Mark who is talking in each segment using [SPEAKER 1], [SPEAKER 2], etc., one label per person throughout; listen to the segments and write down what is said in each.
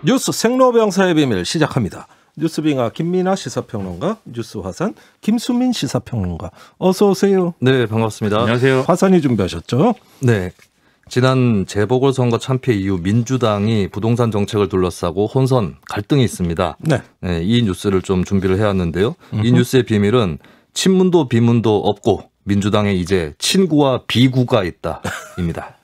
[SPEAKER 1] 뉴스 생로병사의 비밀 시작합니다. 뉴스빙아 김민아 시사평론가, 뉴스화산 김수민 시사평론가, 어서 오세요.
[SPEAKER 2] 네, 반갑습니다.
[SPEAKER 3] 안녕하세요.
[SPEAKER 1] 화산이 준비하셨죠?
[SPEAKER 2] 네, 지난 재보궐선거 참패 이후 민주당이 부동산 정책을 둘러싸고 혼선, 갈등이 있습니다.
[SPEAKER 1] 네.
[SPEAKER 2] 네, 이 뉴스를 좀 준비를 해왔는데요. 이 뉴스의 비밀은 친문도 비문도 없고 민주당에 이제 친구와 비구가 있다입니다.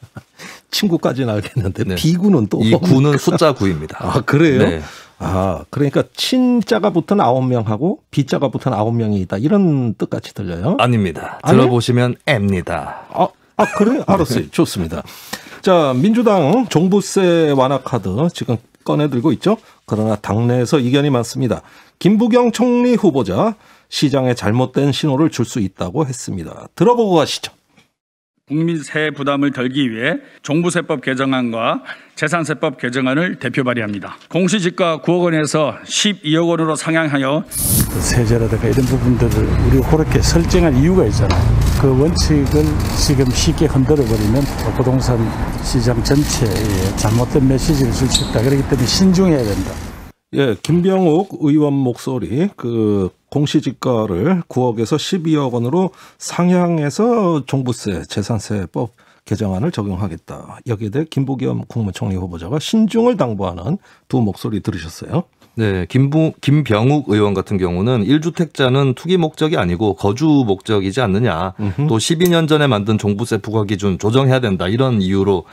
[SPEAKER 1] 친구까지는 알겠는데
[SPEAKER 2] 네.
[SPEAKER 1] 비구는 또
[SPEAKER 2] 이 구는 숫자 9입니다.
[SPEAKER 1] 아, 그래요?
[SPEAKER 2] 네.
[SPEAKER 1] 아, 그러니까 친자가 붙은 9명하고 비자가 붙은 9명이 있다. 이런 뜻같이 들려요?
[SPEAKER 2] 아닙니다.
[SPEAKER 1] 아니요?
[SPEAKER 2] 들어보시면 M입니다.
[SPEAKER 1] 그래요? 알았어요. 좋습니다. 자, 민주당 종부세 완화 카드 지금 꺼내들고 있죠. 그러나 당내에서 이견이 많습니다. 김부겸 총리 후보자 시장에 잘못된 신호를 줄 수 있다고 했습니다. 들어보고 가시죠.
[SPEAKER 3] 국민 세액 부담을 덜기 위해 종부세법 개정안과 재산세법 개정안을 대표 발의합니다. 공시지가 9억 원에서 12억 원으로 상향하여
[SPEAKER 4] 세제라든가 이런 부분들을 우리가 그렇게 설정할 이유가 있잖아요. 그 원칙을 지금 쉽게 흔들어버리면 부동산 시장 전체에 잘못된 메시지를 줄 수 있다. 그렇기 때문에 신중해야 된다.
[SPEAKER 1] 예, 김병욱 의원 목소리, 공시지가를 9억에서 12억 원으로 상향해서 종부세, 재산세법 개정안을 적용하겠다. 여기에 대해 김부겸 국무총리 후보자가 신중을 당부하는 두 목소리 들으셨어요?
[SPEAKER 2] 네, 김병욱 의원 같은 경우는 1주택자는 투기 목적이 아니고 거주 목적이지 않느냐. 또 12년 전에 만든 종부세 부과 기준 조정해야 된다. 이런 이유로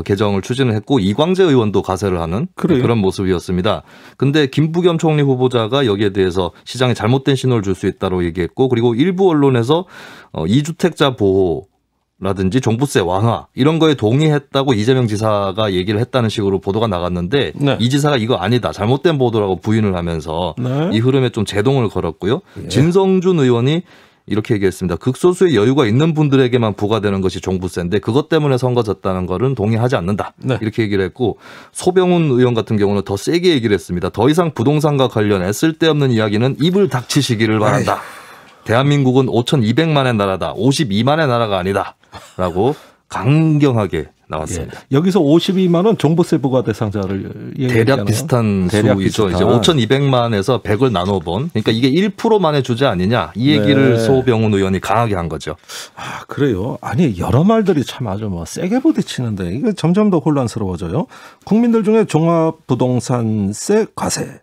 [SPEAKER 2] 개정을 추진을 했고 이광재 의원도 가세를 하는 그런 모습이었습니다. 근데 김부겸 총리 후보자가 여기에 대해서 시장에 잘못된 신호를 줄 수 있다고 얘기했고 그리고 일부 언론에서 2주택자 보호 라든지 종부세 완화 이런 거에 동의했다고 이재명 지사가 얘기를 했다는 식으로 보도가 나갔는데
[SPEAKER 1] 네.
[SPEAKER 2] 이 지사가 이거 아니다 잘못된 보도라고 부인을 하면서
[SPEAKER 1] 네.
[SPEAKER 2] 이 흐름에 좀 제동을 걸었고요.
[SPEAKER 1] 예.
[SPEAKER 2] 진성준 의원이 이렇게 얘기했습니다. 극소수의 여유가 있는 분들에게만 부과되는 것이 종부세인데 그것 때문에 선거 졌다는 거는 동의하지 않는다.
[SPEAKER 1] 네.
[SPEAKER 2] 이렇게 얘기를 했고 소병훈 의원 같은 경우는 더 세게 얘기를 했습니다. 더 이상 부동산과 관련해 쓸데없는 이야기는 입을 닥치시기를 바란다. 대한민국은 5,200만의 나라다. 52만의 나라가 아니다. 라고 강경하게 나왔습니다.
[SPEAKER 1] 예. 여기서 52만 원 종부세 부과 대상자를
[SPEAKER 2] 대략 비슷한 수이죠. 이제 5,200만에서 100을 나눠본. 그러니까 이게 1%만의 주제 아니냐. 이 얘기를 소병훈 의원이 강하게 한 거죠.
[SPEAKER 1] 아, 그래요? 아니, 여러 말들이 참 아주 세게 부딪히는데 이게 점점 더 혼란스러워져요. 국민들 중에 종합부동산세 과세.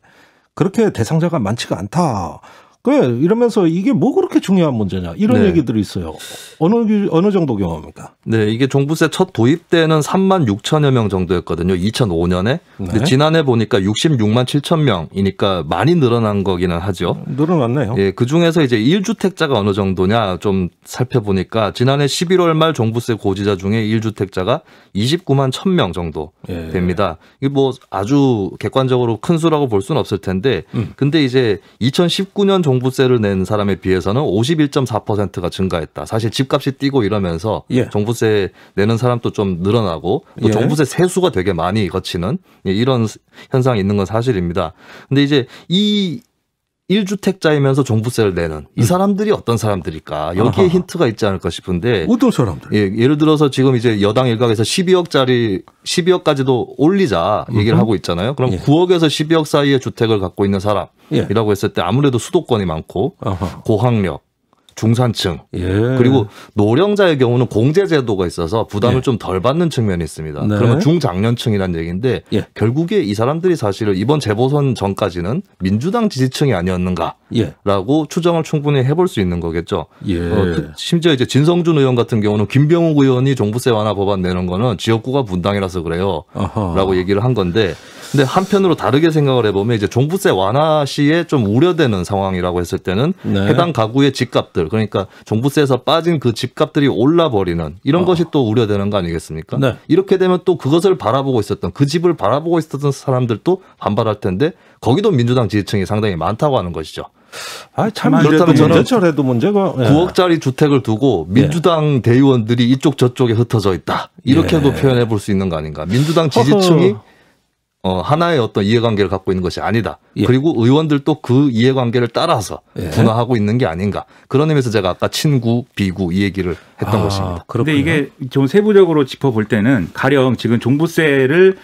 [SPEAKER 1] 그렇게 대상자가 많지가 않다. 그래, 이러면서 이게 뭐 그렇게 중요한 문제냐 이런 얘기들이 있어요. 어느 정도 경험입니까?
[SPEAKER 2] 네, 이게 종부세 첫 도입 때는 3만 6천여 명 정도였거든요. 2005년에. 근데 지난해 보니까 66만 7천 명이니까 많이 늘어난 거기는 하죠.
[SPEAKER 1] 늘어났네요.
[SPEAKER 2] 예, 그 중에서 이제 1주택자가 어느 정도냐 좀 살펴보니까 지난해 11월 말 종부세 고지자 중에 1주택자가 29만 1천 명 정도 됩니다. 이게 뭐 아주 객관적으로 큰 수라고 볼 수는 없을 텐데 근데 이제 2019년 종부세를 낸 사람에 비해서는 51.4%가 증가했다. 사실 집값이 뛰고 이러면서 종부세 내는 사람도 좀 늘어나고 또 종부세 세수가 되게 많이 거치는 이런 현상이 있는 건 사실입니다. 근데 이제 이 1주택자이면서 종부세를 내는 이 사람들이 어떤 사람들일까? 여기에 힌트가 있지 않을까 싶은데.
[SPEAKER 1] 어떤 사람들?
[SPEAKER 2] 예를 들어서 지금 이제 여당 일각에서 12억까지도 올리자 얘기를 하고 있잖아요. 그럼 9억에서 12억 사이의 주택을 갖고 있는 사람이라고 했을 때 아무래도 수도권이 많고 고학력, 중산층 그리고 노령자의 경우는 공제제도가 있어서 부담을 좀 덜 받는 측면이 있습니다. 그러면 중장년층이라는 얘기인데 결국에 이 사람들이 사실은 이번 재보선 전까지는 민주당 지지층이 아니었는가라고 추정을 충분히 해볼 수 있는 거겠죠. 심지어 이제 진성준 의원 같은 경우는 김병욱 의원이 종부세 완화 법안 내는 거는 지역구가 분당이라서 그래요 라고 얘기를 한 건데 근데 한편으로 다르게 생각을 해보면 이제 종부세 완화 시에 좀 우려되는 상황이라고 했을 때는 해당 가구의 집값들 그러니까 종부세에서 빠진 그 집값들이 올라버리는 이런 것이 또 우려되는 거 아니겠습니까? 이렇게 되면 또 그것을 바라보고 있었던 그 집을 바라보고 있었던 사람들도 반발할 텐데 거기도 민주당 지지층이 상당히 많다고 하는 것이죠.
[SPEAKER 1] 참 그렇다면 저는 저래도 문제가
[SPEAKER 2] 9억짜리 주택을 두고 민주당 대의원들이 이쪽 저쪽에 흩어져 있다. 이렇게도 표현해 볼 수 있는 거 아닌가. 민주당 지지층이 하나의 어떤 이해관계를 갖고 있는 것이 아니다. 그리고 의원들도 그 이해관계를 따라서 분화하고 있는 게 아닌가. 그런 의미에서 제가 아까 친구, 비구 이 얘기를 했던 것입니다.
[SPEAKER 5] 그런데 이게 좀 세부적으로 짚어볼 때는 가령 지금 종부세를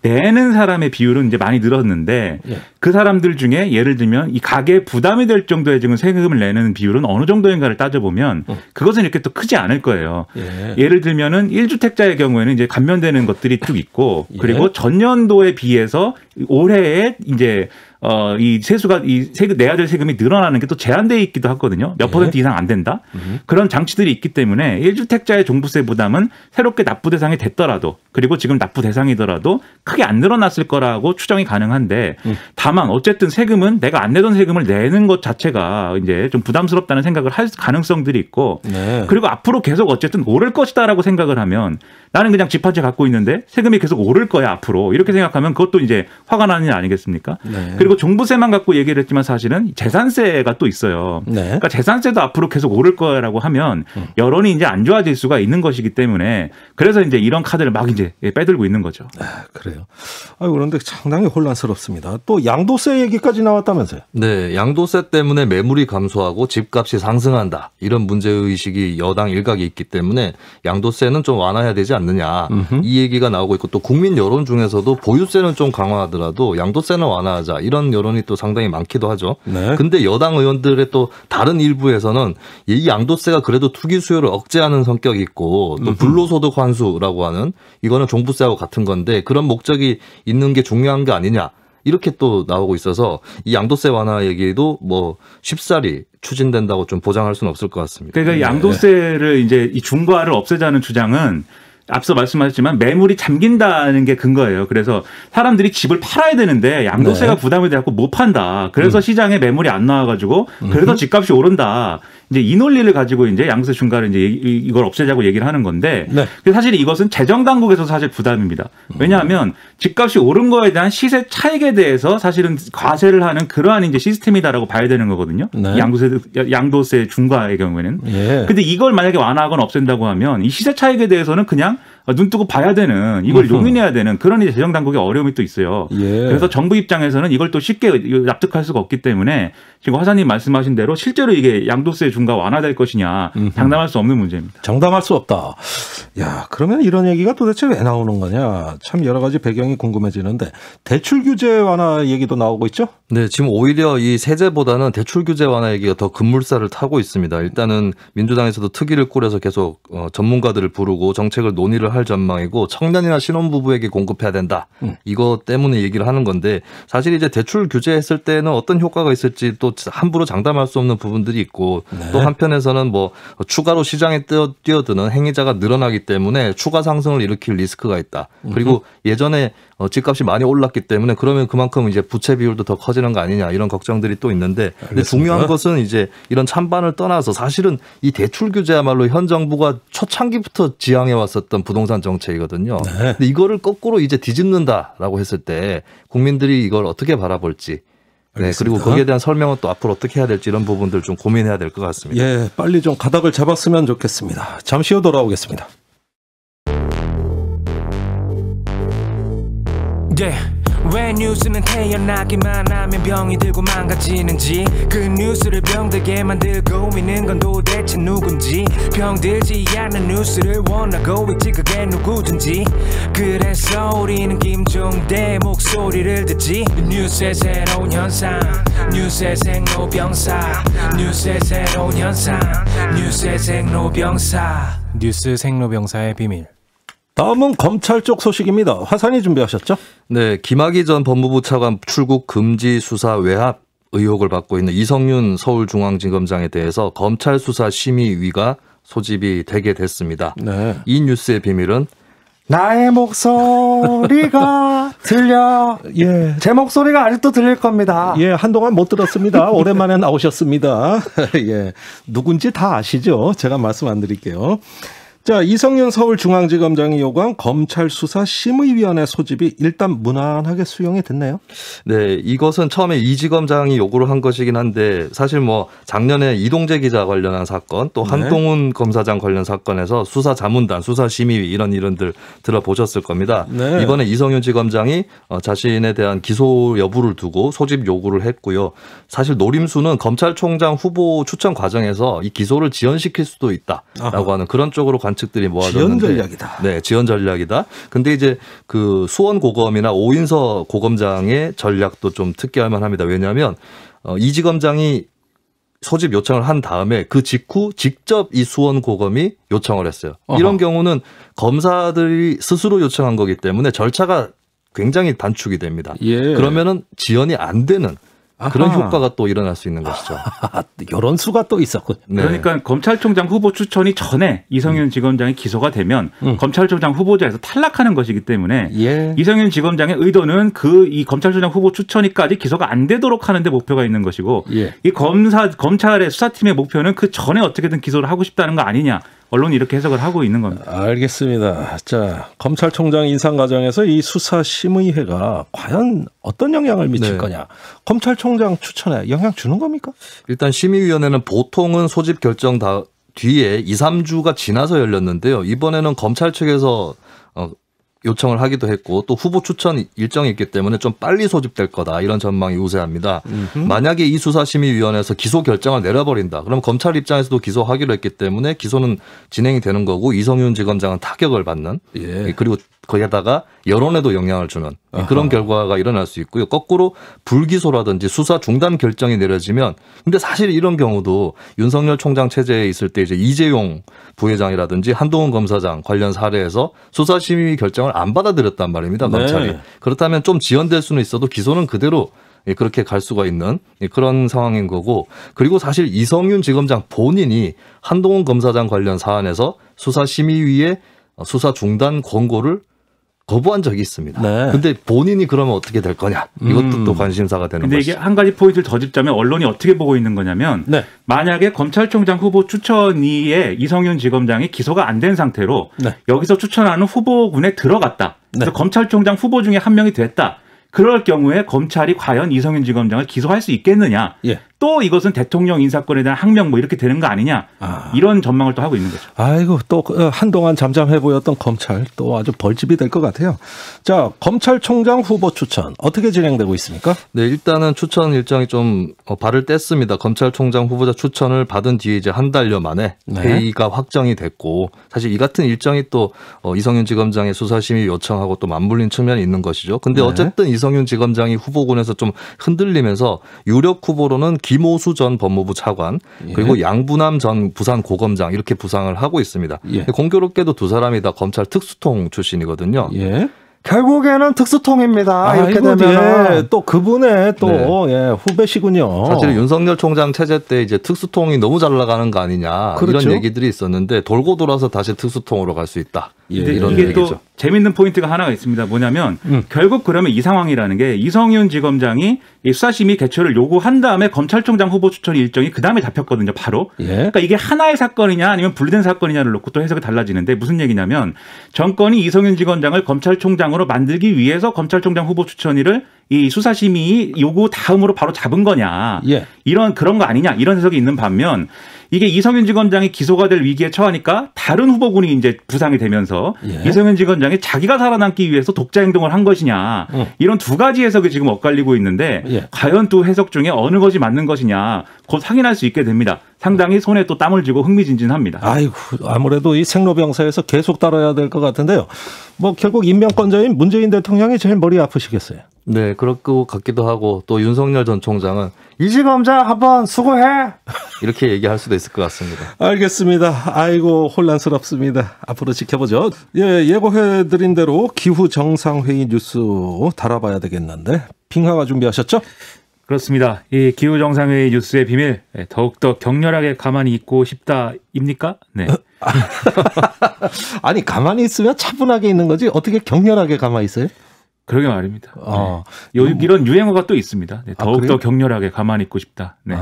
[SPEAKER 5] 내는 사람의 비율은 이제 많이 늘었는데
[SPEAKER 1] 예.
[SPEAKER 5] 그 사람들 중에 예를 들면 이 가계에 부담이 될 정도의 지금 세금을 내는 비율은 어느 정도인가를 따져보면 그것은 이렇게 또 크지 않을 거예요.
[SPEAKER 1] 예.
[SPEAKER 5] 예를 들면은 1주택자의 경우에는 이제 감면되는 것들이 쭉 있고 그리고
[SPEAKER 1] 예.
[SPEAKER 5] 전년도에 비해서 올해에 이제 이 세수가 이 세금 내야 될 세금이 늘어나는 게 또 제한되어 있기도 하거든요. 몇 퍼센트 이상 안 된다. 그런 장치들이 있기 때문에 1주택자의 종부세 부담은 새롭게 납부 대상이 됐더라도 그리고 지금 납부 대상이더라도 크게 안 늘어났을 거라고 추정이 가능한데 다만 어쨌든 세금은 내가 안 내던 세금을 내는 것 자체가 이제 좀 부담스럽다는 생각을 할 가능성들이 있고
[SPEAKER 1] 네.
[SPEAKER 5] 그리고 앞으로 계속 어쨌든 오를 것이다라고 생각을 하면 나는 그냥 집 한 채 갖고 있는데 세금이 계속 오를 거야 앞으로 이렇게 생각하면 그것도 이제 화가 나는 일 아니겠습니까?
[SPEAKER 1] 네.
[SPEAKER 5] 그리고 종부세만 갖고 얘기를 했지만 사실은 재산세가 또 있어요.
[SPEAKER 1] 네.
[SPEAKER 5] 그러니까 재산세도 앞으로 계속 오를 거라고 하면 여론이 이제 안 좋아질 수가 있는 것이기 때문에 그래서 이제 이런 카드를 막 이제 빼들고 있는 거죠.
[SPEAKER 1] 아, 그래요. 그런데 상당히 혼란스럽습니다. 또 양도세 얘기까지 나왔다면서요?
[SPEAKER 2] 네, 양도세 때문에 매물이 감소하고 집값이 상승한다. 이런 문제의식이 여당 일각에 있기 때문에 양도세는 좀 완화해야 되지 않느냐. 이 얘기가 나오고 있고 또 국민 여론 중에서도 보유세는 좀 강화하더라도 양도세는 완화하자. 이런 여론이 또 상당히 많기도 하죠.
[SPEAKER 1] 네.
[SPEAKER 2] 근데 여당 의원들의 또 다른 일부에서는 이 양도세가 그래도 투기 수요를 억제하는 성격이 있고 또 불로소득 환수라고 하는 이거는 종부세하고 같은 건데 그런 목적이 있는 게 중요한 게 아니냐. 이렇게 또 나오고 있어서 이 양도세 완화 얘기도 뭐 쉽사리 추진된다고 좀 보장할 수는 없을 것 같습니다.
[SPEAKER 5] 그러니까 양도세를 이제 이 중과를 없애자는 주장은 앞서 말씀하셨지만 매물이 잠긴다는 게 근거예요. 그래서 사람들이 집을 팔아야 되는데 양도세가
[SPEAKER 1] 네.
[SPEAKER 5] 부담이 돼갖고 못 판다. 그래서 시장에 매물이 안 나와가지고 그래서 집값이 오른다. 이제 이 논리를 가지고 이제 양도세 중과를 이제 이걸 없애자고 얘기를 하는 건데
[SPEAKER 1] 네.
[SPEAKER 5] 사실 이것은 재정 당국에서 사실 부담입니다. 왜냐하면 집값이 오른 거에 대한 시세 차익에 대해서 사실은 과세를 하는 그러한 이제 시스템이다라고 봐야 되는 거거든요.
[SPEAKER 1] 네.
[SPEAKER 5] 양도세 중과의 경우에는.
[SPEAKER 1] 예.
[SPEAKER 5] 근데 이걸 만약에 완화하거나 없앤다고 하면 이 시세 차익에 대해서는 그냥 눈 뜨고 봐야 되는 이걸 용인해야 되는 그런 이제 재정 당국의 어려움이 또 있어요.
[SPEAKER 1] 예.
[SPEAKER 5] 그래서 정부 입장에서는 이걸 또 쉽게 납득할 수가 없기 때문에 지금 화사님 말씀하신 대로 실제로 이게 양도세 중과 완화될 것이냐 장담할 수 없는 문제입니다.
[SPEAKER 1] 장담할 수 없다. 야, 그러면 이런 얘기가 도대체 왜 나오는 거냐? 참 여러 가지 배경이 궁금해지는데 대출 규제 완화 얘기도 나오고 있죠?
[SPEAKER 2] 네, 지금 오히려 이 세제보다는 대출 규제 완화 얘기가 더 급물살을 타고 있습니다. 일단은 민주당에서도 특위를 꾸려서 계속 전문가들을 부르고 정책을 논의를 할 전망이고 청년이나 신혼부부에게 공급해야 된다. 이거 때문에 얘기를 하는 건데 사실 이제 대출 규제했을 때는 어떤 효과가 있을지 또 함부로 장담할 수 없는 부분들이 있고
[SPEAKER 1] 네.
[SPEAKER 2] 또 한편에서는 뭐 추가로 시장에 뛰어드는 행위자가 늘어나기 때문에 추가 상승을 일으킬 리스크가 있다. 그리고 예전에 집값이 많이 올랐기 때문에 그러면 그만큼 이제 부채 비율도 더 커지는 거 아니냐 이런 걱정들이 또 있는데 근데 중요한 것은 이제 이런 찬반을 떠나서 사실은 이 대출 규제야말로 현 정부가 초창기부터 지향해 왔었던 부동산 정책이거든요.
[SPEAKER 1] 네.
[SPEAKER 2] 근데 이거를 거꾸로 이제 뒤집는다라고 했을 때 국민들이 이걸 어떻게 바라볼지 네, 그리고 거기에 대한 설명은 또 앞으로 어떻게 해야 될지 이런 부분들 좀 고민해야 될 것 같습니다.
[SPEAKER 1] 예, 빨리 좀 가닥을 잡았으면 좋겠습니다. 잠시 후 돌아오겠습니다.
[SPEAKER 6] 왜 뉴스는 태어나기만 하면 병이 들고 망가지는지 그 뉴스를 병들게 만들고 있는 건 도대체 누군지 병들지 않는 뉴스를 원하고 있지 그게 누구든지 그래서 우리는 김종대 목소리를 듣지 뉴스의 새로운 현상 뉴스의 생로병사 뉴스의 새로운 현상 뉴스의 생로병사 뉴스 생로병사의 비밀.
[SPEAKER 1] 다음은 검찰 쪽 소식입니다. 화산이 준비하셨죠?
[SPEAKER 2] 네, 김학의 전 법무부 차관 출국 금지 수사 외압 의혹을 받고 있는 이성윤 서울중앙지검장에 대해서 검찰 수사 심의위가 소집이 되게 됐습니다.
[SPEAKER 1] 네.
[SPEAKER 2] 이 뉴스의 비밀은 나의 목소리가 들려.
[SPEAKER 1] 예.
[SPEAKER 2] 제 목소리가 아직도 들릴 겁니다.
[SPEAKER 1] 예, 한동안 못 들었습니다. 오랜만에 나오셨습니다. 예. 누군지 다 아시죠? 제가 말씀 안 드릴게요. 자, 이성윤 서울중앙지검장이 요구한 검찰 수사 심의위원회 소집이 일단 무난하게 수용이 됐네요.
[SPEAKER 2] 네, 이것은 처음에 이 지검장이 요구를 한 것이긴 한데 사실 뭐 작년에 이동재 기자 관련한 사건 또 한동훈 검사장 관련 사건에서 수사 자문단, 수사 심의위 이런 일원들 들어보셨을 겁니다.
[SPEAKER 1] 네.
[SPEAKER 2] 이번에 이성윤 지검장이 자신에 대한 기소 여부를 두고 소집 요구를 했고요. 사실 노림수는 검찰총장 후보 추천 과정에서 이 기소를 지연시킬 수도 있다라고 하는 그런 쪽으로 관측 관측들이 모아졌는데
[SPEAKER 1] 지연 전략이다.
[SPEAKER 2] 네, 지연 전략이다. 근데 이제 그 수원고검이나 오인서 고검장의 전략도 좀 특이할 만합니다. 왜냐하면 이 지검장이 소집 요청을 한 다음에 그 직후 직접 이 수원고검이 요청을 했어요. 이런 경우는 검사들이 스스로 요청한 거기 때문에 절차가 굉장히 단축이 됩니다.
[SPEAKER 1] 예.
[SPEAKER 2] 그러면은 지연이 안 되는 그런 효과가 또 일어날 수 있는 것이죠.
[SPEAKER 1] 이런 수가 또 있었군요.
[SPEAKER 5] 네. 그러니까 검찰총장 후보 추천이 전에 이성윤 지검장이 기소가 되면 검찰총장 후보자에서 탈락하는 것이기 때문에
[SPEAKER 1] 예.
[SPEAKER 5] 이성윤 지검장의 의도는 이 검찰총장 후보 추천이까지 기소가 안 되도록 하는데 목표가 있는 것이고
[SPEAKER 1] 예.
[SPEAKER 5] 이 검찰의 수사팀의 목표는 그 전에 어떻게든 기소를 하고 싶다는 거 아니냐. 언론이 이렇게 해석을 하고 있는 겁니다.
[SPEAKER 1] 알겠습니다. 자, 검찰총장 인상 과정에서 이 수사심의회가 과연 어떤 영향을 미칠 거냐. 검찰총장 추천에 영향 주는 겁니까?
[SPEAKER 2] 일단 심의위원회는 보통은 소집 결정 뒤에 2, 3주가 지나서 열렸는데요. 이번에는 검찰 측에서 요청을 하기도 했고 또 후보 추천 일정이 있기 때문에 좀 빨리 소집될 거다 이런 전망이 우세합니다. 만약에 이 수사심의위원회에서 기소 결정을 내려버린다. 그럼 검찰 입장에서도 기소하기로 했기 때문에 기소는 진행이 되는 거고 이성윤 지검장은 타격을 받는 그리고 거기에다가 여론에도 영향을 주는 그런 결과가 일어날 수 있고요. 거꾸로 불기소라든지 수사 중단 결정이 내려지면 근데 사실 이런 경우도 윤석열 총장 체제에 있을 때 이제 이재용 부회장이라든지 한동훈 검사장 관련 사례에서 수사심의 결정을 안 받아들였단 말입니다. 검찰이. 네. 그렇다면 좀 지연될 수는 있어도 기소는 그대로 그렇게 갈 수가 있는 그런 상황인 거고 그리고 사실 이성윤 지검장 본인이 한동훈 검사장 관련 사안에서 수사심의위에 수사 중단 권고를 거부한 적이 있습니다. 네. 근데 본인이 그러면 어떻게 될 거냐. 이것도 또 관심사가 되는
[SPEAKER 5] 근데
[SPEAKER 2] 것이죠.
[SPEAKER 5] 이게 한 가지 포인트를 더 짚자면 언론이 어떻게 보고 있는 거냐면 만약에 검찰총장 후보 추천위에 이성윤 지검장이 기소가 안 된 상태로 여기서 추천하는 후보군에 들어갔다. 그래서 검찰총장 후보 중에 한 명이 됐다. 그럴 경우에 검찰이 과연 이성윤 지검장을 기소할 수 있겠느냐. 또 이것은 대통령 인사권에 대한 항명 뭐 이렇게 되는 거 아니냐. 이런 전망을 또 하고 있는 거죠.
[SPEAKER 1] 아이고 또 한동안 잠잠해 보였던 검찰 또 아주 벌집이 될 것 같아요. 자, 검찰총장 후보 추천 어떻게 진행되고 있습니까?
[SPEAKER 2] 네, 일단은 추천 일정이 좀 발을 뗐습니다. 검찰총장 후보자 추천을 받은 뒤에 이제 한 달여 만에 회의가 확정이 됐고 사실 이 같은 일정이 또 이성윤 지검장의 수사심의 요청하고 또 맞물린 측면이 있는 것이죠. 근데 어쨌든 이성윤 지검장이 후보군에서 좀 흔들리면서 유력 후보로는 김오수 전 법무부 차관 그리고 양부남 전 부산고검장 이렇게 부상을 하고 있습니다. 공교롭게도 두 사람이 다 검찰 특수통 출신이거든요. 결국에는 특수통입니다. 이렇게 되면
[SPEAKER 1] 또 그분의 또 후배시군요.
[SPEAKER 2] 사실 윤석열 총장 체제 때 이제 특수통이 너무 잘 나가는 거 아니냐 이런 얘기들이 있었는데 돌고 돌아서 다시 특수통으로 갈 수 있다. 이런
[SPEAKER 5] 이게
[SPEAKER 2] 얘기죠.
[SPEAKER 5] 또 재밌는 포인트가 하나가 있습니다. 뭐냐면 결국 그러면 이 상황이라는 게 이성윤 지검장이 이 수사심의 개최를 요구한 다음에 검찰총장 후보 추천 일정이 그 다음에 잡혔거든요. 바로. 그러니까 이게 하나의 사건이냐 아니면 분리된 사건이냐를 놓고 또 해석이 달라지는데 무슨 얘기냐면 정권이 이성윤 지검장을 검찰총장으로 만들기 위해서 검찰총장 후보 추천위를 이 수사심의 요구 다음으로 바로 잡은 거냐. 그런 거 아니냐. 이런 해석이 있는 반면 이게 이성윤 지검장이 기소가 될 위기에 처하니까 다른 후보군이 이제 부상이 되면서 이성윤 지검장이 자기가 살아남기 위해서 독자 행동을 한 것이냐. 이런 두 가지 해석이 지금 엇갈리고 있는데 과연 두 해석 중에 어느 것이 맞는 것이냐 곧 확인할 수 있게 됩니다. 상당히 손에 또 땀을 쥐고 흥미진진합니다.
[SPEAKER 1] 아이고 아무래도 이 생로병사에서 계속 다뤄야 될 것 같은데요. 뭐 결국 임명권자인 문재인 대통령이 제일 머리 아프시겠어요.
[SPEAKER 2] 네, 그럴 것 같기도 하고 또 윤석열 전 총장은 이 지검장 한번 수고해 이렇게 얘기할 수도 있을 것 같습니다.
[SPEAKER 1] 알겠습니다. 아이고 혼란스럽습니다. 앞으로 지켜보죠. 예고해드린 대로 기후 정상회의 뉴스 달아봐야 되겠는데 빙하가 준비하셨죠?
[SPEAKER 5] 그렇습니다. 이 기후 정상회의 뉴스의 비밀 더욱더 격렬하게 가만히 있고 싶다입니까? 네.
[SPEAKER 1] 아니 가만히 있으면 차분하게 있는 거지 어떻게 격렬하게 가만히 있어요?
[SPEAKER 5] 그러게 말입니다. 이런 유행어가 또 있습니다. 더욱더 격렬하게 가만히 있고 싶다. 네.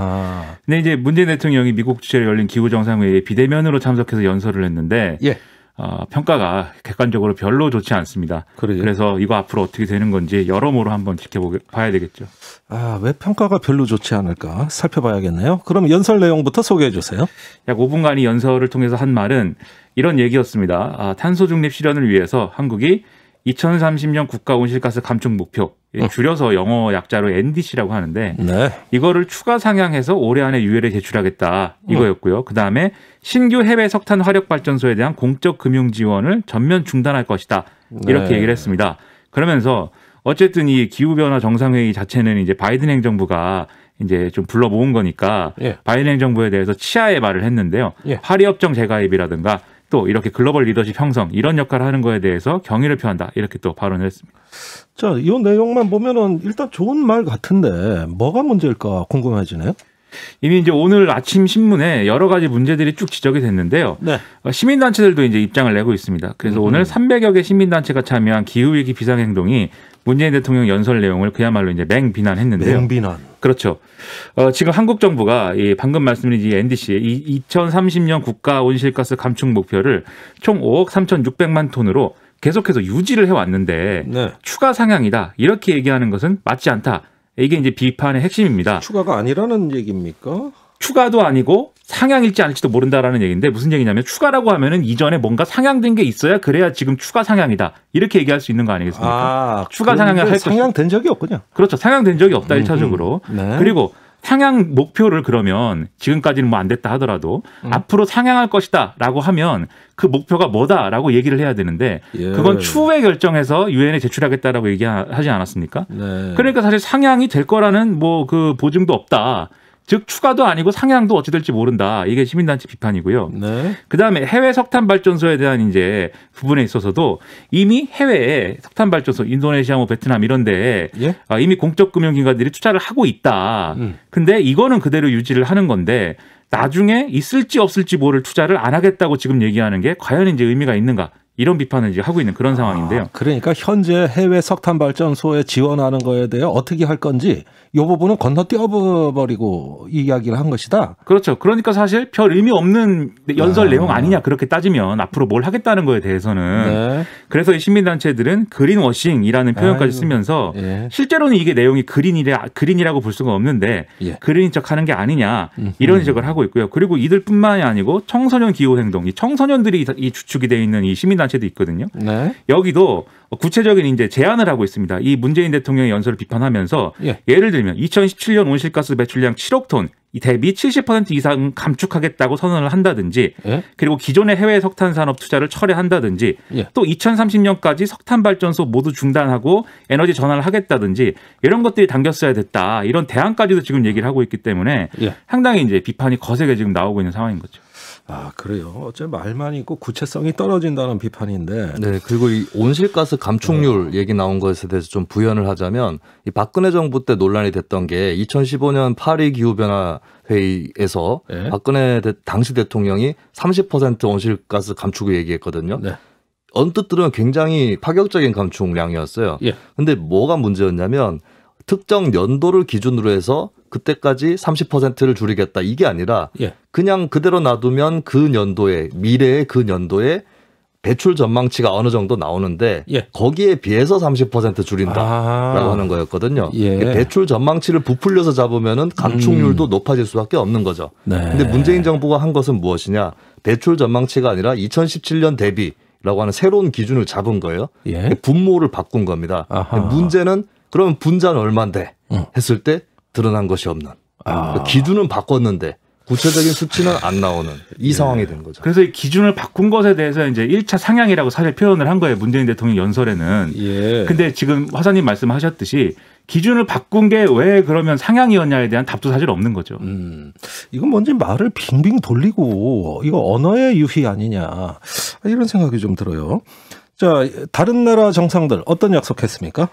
[SPEAKER 5] 근데 이제 문재인 대통령이 미국 주재로 열린 기후 정상회의에 비대면으로 참석해서 연설을 했는데 평가가 객관적으로 별로 좋지 않습니다. 그래서 이거 앞으로 어떻게 되는 건지 여러모로 한번 지켜봐야 되겠죠.
[SPEAKER 1] 왜 평가가 별로 좋지 않을까 살펴봐야겠네요. 그럼 연설 내용부터 소개해 주세요.
[SPEAKER 5] 약 5분간 이 연설을 통해서 한 말은 이런 얘기였습니다. 탄소 중립 실현을 위해서 한국이 2030년 국가 온실가스 감축 목표 줄여서 영어 약자로 NDC라고 하는데
[SPEAKER 1] 네.
[SPEAKER 5] 이거를 추가 상향해서 올해 안에 유예를 제출하겠다 이거였고요. 그다음에 신규 해외 석탄 화력 발전소에 대한 공적 금융 지원을 전면 중단할 것이다. 이렇게 얘기를 했습니다. 그러면서 어쨌든 이 기후변화 정상회의 자체는 이제 바이든 행정부가 이제 좀 불러 모은 거니까 바이든 행정부에 대해서 치하의 말을 했는데요. 파리협정 재가입이라든가 또 이렇게 글로벌 리더십 형성 이런 역할을 하는 거에 대해서 경의를 표한다. 이렇게 또 발언을 했습니다.
[SPEAKER 1] 자, 이 내용만 보면은 일단 좋은 말 같은데 뭐가 문제일까 궁금해지네요.
[SPEAKER 5] 이미 이제 오늘 아침 신문에 여러 가지 문제들이 쭉 지적이 됐는데요. 네. 시민단체들도 이제 입장을 내고 있습니다. 그래서 오늘 300여 개 시민단체가 참여한 기후위기 비상행동이 문재인 대통령 연설 내용을 그야말로 이제 맹비난했는데요.
[SPEAKER 1] 맹비난.
[SPEAKER 5] 그렇죠. 지금 한국 정부가 방금 말씀드린 NDC 2030년 국가 온실가스 감축 목표를 총 5억 3,600만 톤으로 계속해서 유지를 해왔는데 네. 추가 상향이다 이렇게 얘기하는 것은 맞지 않다. 이게 이제 비판의 핵심입니다.
[SPEAKER 1] 추가가 아니라는 얘기입니까?
[SPEAKER 5] 추가도 아니고 상향일지 않을지도 모른다라는 얘기인데 무슨 얘기냐면 추가라고 하면은 이전에 뭔가 상향된 게 있어야 그래야 지금 추가 상향이다 이렇게 얘기할 수 있는 거 아니겠습니까? 추가 상향을 할
[SPEAKER 1] 상향된 적이 없군요.
[SPEAKER 5] 그렇죠. 상향된 적이 없다 1차적으로.
[SPEAKER 1] 네.
[SPEAKER 5] 그리고 상향 목표를 그러면 지금까지는 뭐 안 됐다 하더라도 앞으로 상향할 것이다라고 하면 그 목표가 뭐다라고 얘기를 해야 되는데 그건 추후에 결정해서 유엔에 제출하겠다라고 얘기하지 않았습니까?
[SPEAKER 1] 네.
[SPEAKER 5] 그러니까 사실 상향이 될 거라는 뭐 그 보증도 없다. 즉 추가도 아니고 상향도 어찌 될지 모른다. 이게 시민단체 비판이고요.
[SPEAKER 1] 네.
[SPEAKER 5] 그다음에 해외 석탄 발전소에 대한 이제 부분에 있어서도 이미 해외에 석탄 발전소 인도네시아 뭐 베트남 이런 데에 이미 공적 금융기관들이 투자를 하고 있다. 근데 이거는 그대로 유지를 하는 건데 나중에 있을지 없을지 모를 투자를 안 하겠다고 지금 얘기하는 게 과연 이제 의미가 있는가? 이런 비판을 이제 하고 있는 그런 상황인데요.
[SPEAKER 1] 그러니까 현재 해외 석탄 발전소에 지원하는 거에 대해 어떻게 할 건지 이 부분은 건너뛰어버리고 이야기를 한 것이다.
[SPEAKER 5] 그렇죠. 그러니까 사실 별 의미 없는 연설 내용 아니냐 그렇게 따지면 앞으로 뭘 하겠다는 거에 대해서는
[SPEAKER 1] 네.
[SPEAKER 5] 그래서 이 시민단체들은 그린워싱이라는 표현까지 쓰면서 실제로는 이게 내용이 그린이라고 볼 수가 없는데 그린인 척하는 게 아니냐 이런 지적을 하고 있고요. 그리고 이들뿐만이 아니고 청소년 기후행동, 이 청소년들이 이 주축이 되어 있는 이 시민단체도 있거든요.
[SPEAKER 1] 네.
[SPEAKER 5] 여기도 구체적인 이제 제안을 하고 있습니다. 이 문재인 대통령의 연설을 비판하면서 예를 들면 2017년 온실가스 배출량 7억 톤 대비 70% 이상 감축하겠다고 선언을 한다든지 그리고 기존의 해외 석탄 산업 투자를 철회한다든지 또 2030년까지 석탄 발전소 모두 중단하고 에너지 전환을 하겠다든지 이런 것들이 담겼어야 됐다. 이런 대안까지도 지금 얘기를 하고 있기 때문에 상당히 이제 비판이 거세게 지금 나오고 있는 상황인 거죠.
[SPEAKER 1] 아, 그래요. 어째 말만 있고 구체성이 떨어진다는 비판인데.
[SPEAKER 2] 네, 그리고 이 온실가스 감축률 얘기 나온 것에 대해서 좀 부연을 하자면 이 박근혜 정부 때 논란이 됐던 게 2015년 파리 기후변화 회의에서 박근혜 당시 대통령이 30% 온실가스 감축을 얘기했거든요. 네. 언뜻 들으면 굉장히 파격적인 감축량이었어요. 근데 뭐가 문제였냐면 특정 연도를 기준으로 해서 그때까지 30%를 줄이겠다 이게 아니라 그냥 그대로 놔두면 그 연도에 미래의 그 연도에 배출 전망치가 어느 정도 나오는데 거기에 비해서 30% 줄인다라고 하는 거였거든요. 배출 전망치를 부풀려서 잡으면은 감축률도 높아질 수밖에 없는 거죠. 근데 문재인 정부가 한 것은 무엇이냐? 배출 전망치가 아니라 2017년 대비라고 하는 새로운 기준을 잡은 거예요. 분모를 바꾼 겁니다. 문제는 그러면 분자는 얼마인데 했을 때 드러난 것이 없는. 기준은 바꿨는데 구체적인 수치는 안 나오는 이 상황이 된 거죠.
[SPEAKER 5] 그래서 이 기준을 바꾼 것에 대해서 이제 1차 상향이라고 사실 표현을 한 거예요. 문재인 대통령 연설에는. 근데 지금 화사님 말씀하셨듯이 기준을 바꾼 게 왜 그러면 상향이었냐에 대한 답도 사실 없는 거죠.
[SPEAKER 1] 이건 뭔지 말을 빙빙 돌리고 이거 언어의 유희 아니냐 이런 생각이 좀 들어요. 자, 다른 나라 정상들 어떤 약속했습니까?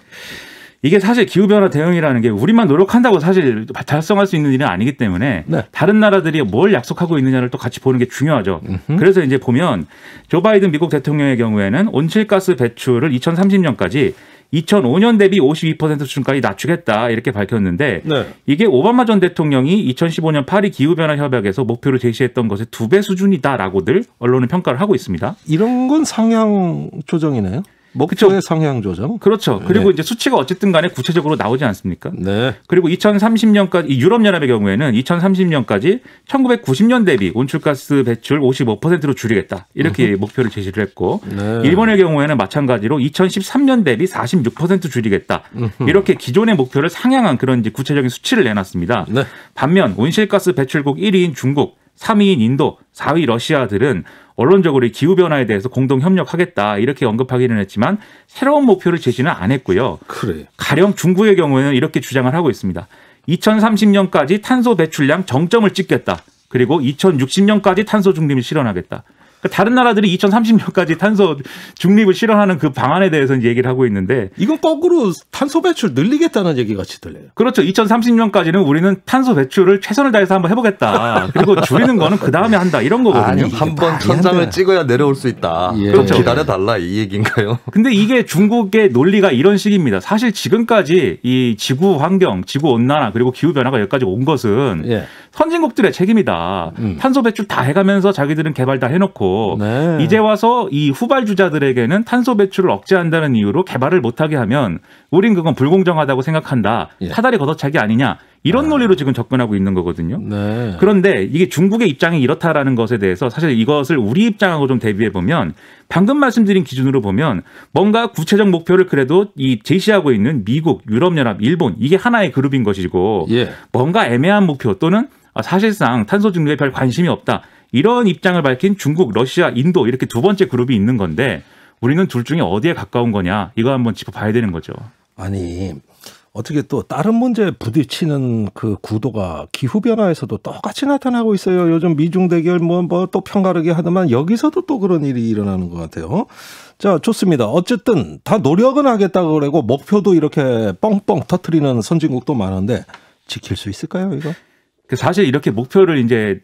[SPEAKER 5] 이게 사실 기후변화 대응이라는 게 우리만 노력한다고 사실 달성할 수 있는 일은 아니기 때문에 다른 나라들이 뭘 약속하고 있느냐를 또 같이 보는 게 중요하죠. 그래서 이제 보면 조 바이든 미국 대통령의 경우에는 온실가스 배출을 2030년까지 2005년 대비 52% 수준까지 낮추겠다 이렇게 밝혔는데 이게 오바마 전 대통령이 2015년 파리 기후변화 협약에서 목표로 제시했던 것의 2배 수준이다라고들 언론은 평가를 하고 있습니다.
[SPEAKER 1] 이런 건 상향 조정이네요. 목표의 상향 조정.
[SPEAKER 5] 그렇죠. 그리고 이제 수치가 어쨌든 간에 구체적으로 나오지 않습니까?
[SPEAKER 1] 네.
[SPEAKER 5] 그리고 2030년까지 유럽연합의 경우에는 2030년까지 1990년 대비 온실가스 배출 55%로 줄이겠다. 이렇게 목표를 제시를 했고 일본의 경우에는 마찬가지로 2013년 대비 46% 줄이겠다. 이렇게 기존의 목표를 상향한 그런 이제 구체적인 수치를 내놨습니다.
[SPEAKER 1] 네.
[SPEAKER 5] 반면 온실가스 배출국 1위인 중국, 3위인 인도, 4위 러시아들은 언론적으로 기후변화에 대해서 공동 협력하겠다 이렇게 언급하기는 했지만 새로운 목표를 제시는 안 했고요.
[SPEAKER 1] 그래.
[SPEAKER 5] 가령 중국의 경우에는 이렇게 주장을 하고 있습니다. 2030년까지 탄소 배출량 정점을 찍겠다. 그리고 2060년까지 탄소 중립을 실현하겠다. 다른 나라들이 2030년까지 탄소 중립을 실현하는 그 방안에 대해서 얘기를 하고 있는데
[SPEAKER 1] 이건 거꾸로 탄소 배출 늘리겠다는 얘기 같이 들려요.
[SPEAKER 5] 그렇죠. 2030년까지는 우리는 탄소 배출을 최선을 다해서 한번 해보겠다. 그리고 줄이는 거는 그 다음에 한다. 이런 거거든요.
[SPEAKER 2] 한 번 천장을 찍어야 내려올 수 있다.
[SPEAKER 1] 예.
[SPEAKER 2] 그렇죠. 기다려달라 이 얘기인가요?
[SPEAKER 5] 근데 이게 중국의 논리가 이런 식입니다. 사실 지금까지 이 지구 환경, 지구 온난화 그리고 기후 변화가 여기까지 온 것은 선진국들의 책임이다. 탄소 배출 다 해가면서 자기들은 개발 다 해놓고 이제 와서 이 후발주자들에게는 탄소 배출을 억제한다는 이유로 개발을 못하게 하면 우린 그건 불공정하다고 생각한다. 사다리 걷어차기 아니냐. 이런 논리로 지금 접근하고 있는 거거든요.
[SPEAKER 1] 네.
[SPEAKER 5] 그런데 이게 중국의 입장이 이렇다라는 것에 대해서 사실 이것을 우리 입장하고 좀 대비해 보면 방금 말씀드린 기준으로 보면 뭔가 구체적 목표를 그래도 이 제시하고 있는 미국, 유럽연합, 일본 이게 하나의 그룹인 것이고 뭔가 애매한 목표 또는 사실상 탄소 중립에 별 관심이 없다. 이런 입장을 밝힌 중국, 러시아, 인도 이렇게 두 번째 그룹이 있는 건데 우리는 둘 중에 어디에 가까운 거냐 이거 한번 짚어봐야 되는 거죠.
[SPEAKER 1] 아니 어떻게 또 다른 문제에 부딪히는 그 구도가 기후변화에서도 똑같이 나타나고 있어요. 요즘 미중 대결 뭐 또 편가르기 하더만 여기서도 또 그런 일이 일어나는 것 같아요. 자, 좋습니다. 어쨌든 다 노력은 하겠다고 그러고 목표도 이렇게 뻥뻥 터트리는 선진국도 많은데 지킬 수 있을까요, 이거?
[SPEAKER 5] 사실 이렇게 목표를 이제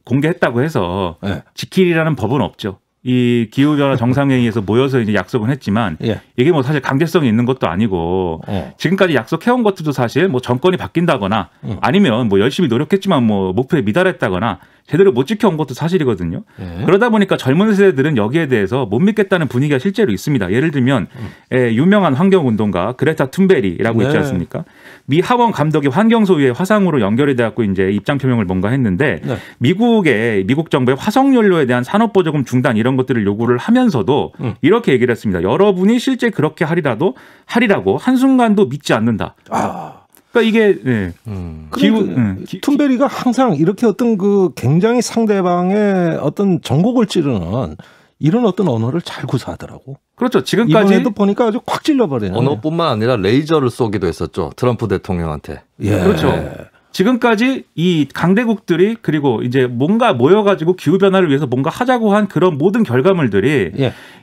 [SPEAKER 5] 공개했다고 해서 지키리라는 법은 없죠. 이 기후변화 정상회의에서 모여서 이제 약속은 했지만 이게 뭐 사실 강제성이 있는 것도 아니고 지금까지 약속해온 것들도 사실 뭐 정권이 바뀐다거나 아니면 뭐 열심히 노력했지만 뭐 목표에 미달했다거나 제대로 못 지켜온 것도 사실이거든요. 그러다 보니까 젊은 세대들은 여기에 대해서 못 믿겠다는 분위기가 실제로 있습니다. 예를 들면 유명한 환경운동가 그레타 툰베리라고 있지 않습니까? 미 하원 감독이 환경소위의 화상으로 연결이 돼갖고 이제 입장 표명을 뭔가 했는데 미국 정부의 화석연료에 대한 산업보조금 중단 이런 것들을 요구를 하면서도 이렇게 얘기를 했습니다. 여러분이 실제 그렇게 하리라고 한순간도 믿지 않는다. 그러니까 이게
[SPEAKER 1] 툰베리가 항상 이렇게 어떤 그 굉장히 상대방의 어떤 전곡을 찌르는 이런 어떤 언어를 잘 구사하더라고.
[SPEAKER 5] 그렇죠. 지금까지
[SPEAKER 1] 이번에도 보니까 아주 꽉 찔러버리는.
[SPEAKER 2] 언어뿐만 아니라 레이저를 쏘기도 했었죠. 트럼프 대통령한테.
[SPEAKER 5] 그렇죠. 지금까지 이 강대국들이 그리고 이제 뭔가 모여가지고 기후변화를 위해서 뭔가 하자고 한 그런 모든 결과물들이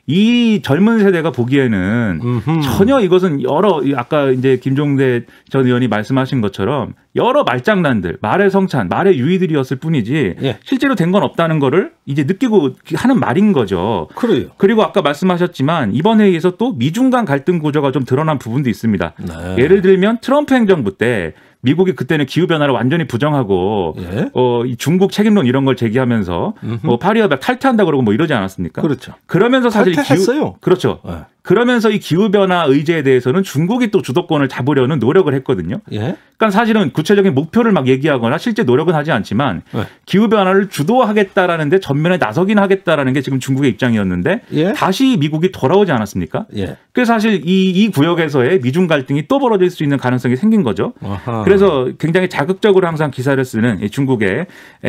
[SPEAKER 5] 이 젊은 세대가 보기에는 전혀 이것은 여러 아까 이제 김종대 전 의원이 말씀하신 것처럼 여러 말장난들, 말의 성찬, 말의 유의들이었을 뿐이지 실제로 된 건 없다는 거를 이제 느끼고 하는 말인 거죠.
[SPEAKER 1] 그래요.
[SPEAKER 5] 그리고 아까 말씀하셨지만 이번 회의에서 또 미중 간 갈등 구조가 좀 드러난 부분도 있습니다. 예를 들면 트럼프 행정부 때 미국이 그때는 기후변화를 완전히 부정하고 이 중국 책임론 이런 걸 제기하면서 파리협약 탈퇴한다 그러고 뭐 이러지 않았습니까?
[SPEAKER 1] 그렇죠.
[SPEAKER 5] 그러면서 사실
[SPEAKER 1] 탈퇴했어요.
[SPEAKER 5] 그렇죠. 그러면서 이 기후변화 의제에 대해서는 중국이 또 주도권을 잡으려는 노력을 했거든요. 그러니까 사실은 구체적인 목표를 막 얘기하거나 실제 노력은 하지 않지만 기후변화를 주도하겠다라는 데 전면에 나서긴 하겠다라는 게 지금 중국의 입장이었는데 다시 미국이 돌아오지 않았습니까? 그래서 사실 이 구역에서의 미중 갈등이 또 벌어질 수 있는 가능성이 생긴 거죠. 그래서 굉장히 자극적으로 항상 기사를 쓰는 중국의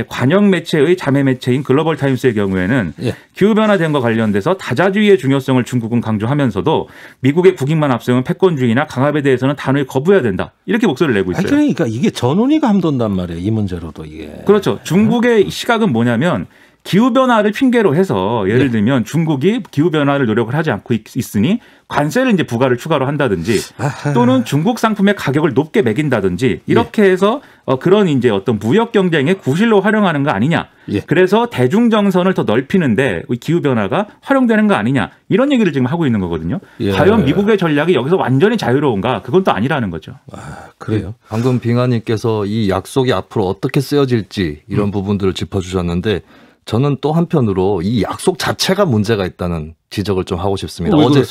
[SPEAKER 5] 관영 매체의 자매 매체인 글로벌 타임스의 경우에는 기후변화 등과 관련돼서 다자주의의 중요성을 중국은 강조하면서도 미국의 국익만 앞세운 패권주의나 강압에 대해서는 단호히 거부해야 된다. 이렇게 목소리를 내고 있어요.
[SPEAKER 1] 그러니까 이게 전운이 감돈단 말이에요. 이 문제로도 이게.
[SPEAKER 5] 그렇죠. 중국의 시각은 뭐냐면 기후변화를 핑계로 해서 예를 들면 중국이 기후변화를 노력을 하지 않고 있으니 관세를 이제 부과를 추가로 한다든지 또는 중국 상품의 가격을 높게 매긴다든지 이렇게 해서 그런 이제 어떤 무역 경쟁의 구실로 활용하는 거 아니냐. 그래서 대중정선을 더 넓히는데 기후변화가 활용되는 거 아니냐. 이런 얘기를 지금 하고 있는 거거든요. 과연 미국의 전략이 여기서 완전히 자유로운가? 그건 또 아니라는 거죠.
[SPEAKER 1] 그래요.
[SPEAKER 2] 방금 빙하님께서 이 약속이 앞으로 어떻게 쓰여질지 이런 부분들을 짚어주셨는데 저는 또 한편으로 이 약속 자체가 문제가 있다는 지적을 좀 하고 싶습니다. 어제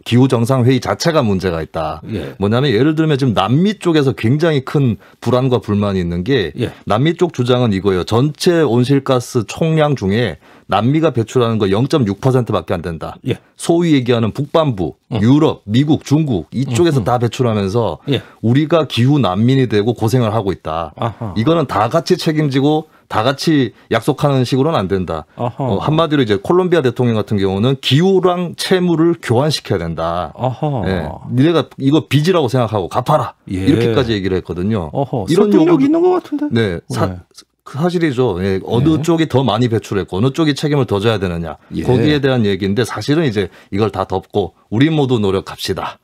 [SPEAKER 2] 기후정상회의 자체가 문제가 있다. 예. 뭐냐면 예를 들면 지금 남미 쪽에서 굉장히 큰 불안과 불만이 있는 게 예. 남미 쪽 주장은 이거예요. 전체 온실가스 총량 중에 남미가 배출하는 거 0.6%밖에 안 된다. 예. 소위 얘기하는 북반부, 유럽, 미국, 중국 이쪽에서 다 배출하면서 예. 우리가 기후 난민이 되고 고생을 하고 있다. 이거는 다 같이 책임지고 다 같이 약속하는 식으로는 안 된다. 한마디로 이제 콜롬비아 대통령 같은 경우는 기후랑 채무를 교환시켜야 된다. 예. 니네가 이거 빚이라고 생각하고 갚아라. 예. 이렇게까지 얘기를 했거든요.
[SPEAKER 1] 이런 요구 있는 것 같은데.
[SPEAKER 2] 네. 사실이죠. 예. 어느 쪽이 더 많이 배출했고 어느 쪽이 책임을 더 져야 되느냐. 예. 거기에 대한 얘기인데 사실은 이제 이걸 다 덮고 우리 모두 노력합시다.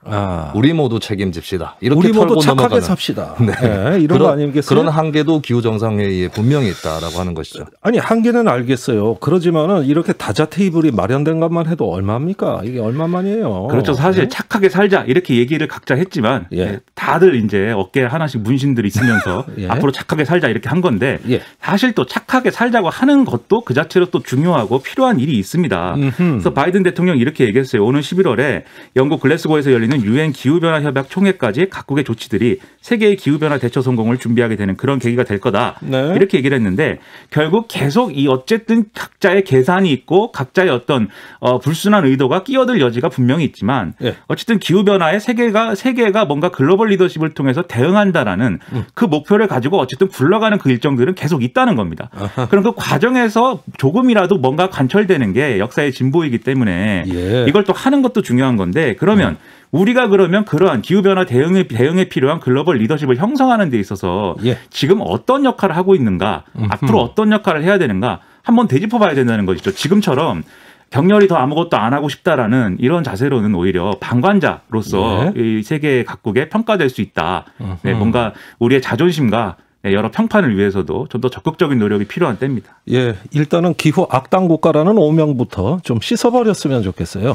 [SPEAKER 2] 우리 모두 책임집시다. 이렇게
[SPEAKER 1] 우리 모두 착하게 삽시다.
[SPEAKER 2] 네.
[SPEAKER 1] 네. 이런 거 아니겠어요?
[SPEAKER 2] 그런 한계도 기후정상회의에 분명히 있다라고 하는 것이죠.
[SPEAKER 1] 아니 한계는 알겠어요. 그러지만은 이렇게 다자 테이블이 마련된 것만 해도 얼마입니까? 이게 얼마만이에요?
[SPEAKER 5] 그렇죠. 사실 네? 착하게 살자 이렇게 얘기를 각자 했지만 예. 다들 이제 어깨에 하나씩 문신들이 있으면서 예. 앞으로 착하게 살자 이렇게 한 건데 예. 사실 또 착하게 살자고 하는 것도 그 자체로 또 중요하고 필요한 일이 있습니다. 그래서 바이든 대통령이 이렇게 얘기했어요. 오는 11월에 영국 글래스고에서 열리는 유엔 기후변화 협약 총회까지 각국의 조치들이 세계의 기후변화 대처 성공을 준비하게 되는 그런 계기가 될 거다. 네. 이렇게 얘기를 했는데 결국 계속 이 어쨌든 각자의 계산이 있고 각자의 어떤 불순한 의도가 끼어들 여지가 분명히 있지만 네. 어쨌든 기후변화에 세계가 뭔가 글로벌 리더십을 통해서 대응한다라는 그 목표를 가지고 어쨌든 굴러가는 그 일정들은 계속 있다는 겁니다. 그럼 그 과정에서 조금이라도 뭔가 관철되는 게 역사의 진보이기 때문에 예. 이걸 또 하는 것도 중요한 건데 그러면 우리가 그러면 그러한 기후변화 대응에 필요한 글로벌 리더십을 형성하는 데 있어서 예. 지금 어떤 역할을 하고 있는가 앞으로 어떤 역할을 해야 되는가 한번 되짚어 봐야 된다는 것이죠. 지금처럼 격렬히 더 아무것도 안 하고 싶다라는 이런 자세로는 오히려 방관자로서 예. 이 세계 각국에 평가될 수 있다. 네, 뭔가 우리의 자존심과 여러 평판을 위해서도 좀 더 적극적인 노력이 필요한 때입니다.
[SPEAKER 1] 예, 일단은 기후 악당 국가라는 오명부터 좀 씻어버렸으면 좋겠어요.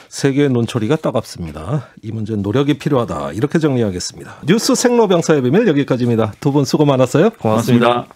[SPEAKER 1] 세계의 논초리가 따갑습니다. 이 문제는 노력이 필요하다. 이렇게 정리하겠습니다. 뉴스 생로병사의 비밀 여기까지입니다. 두 분 수고 많았어요.
[SPEAKER 2] 고맙습니다.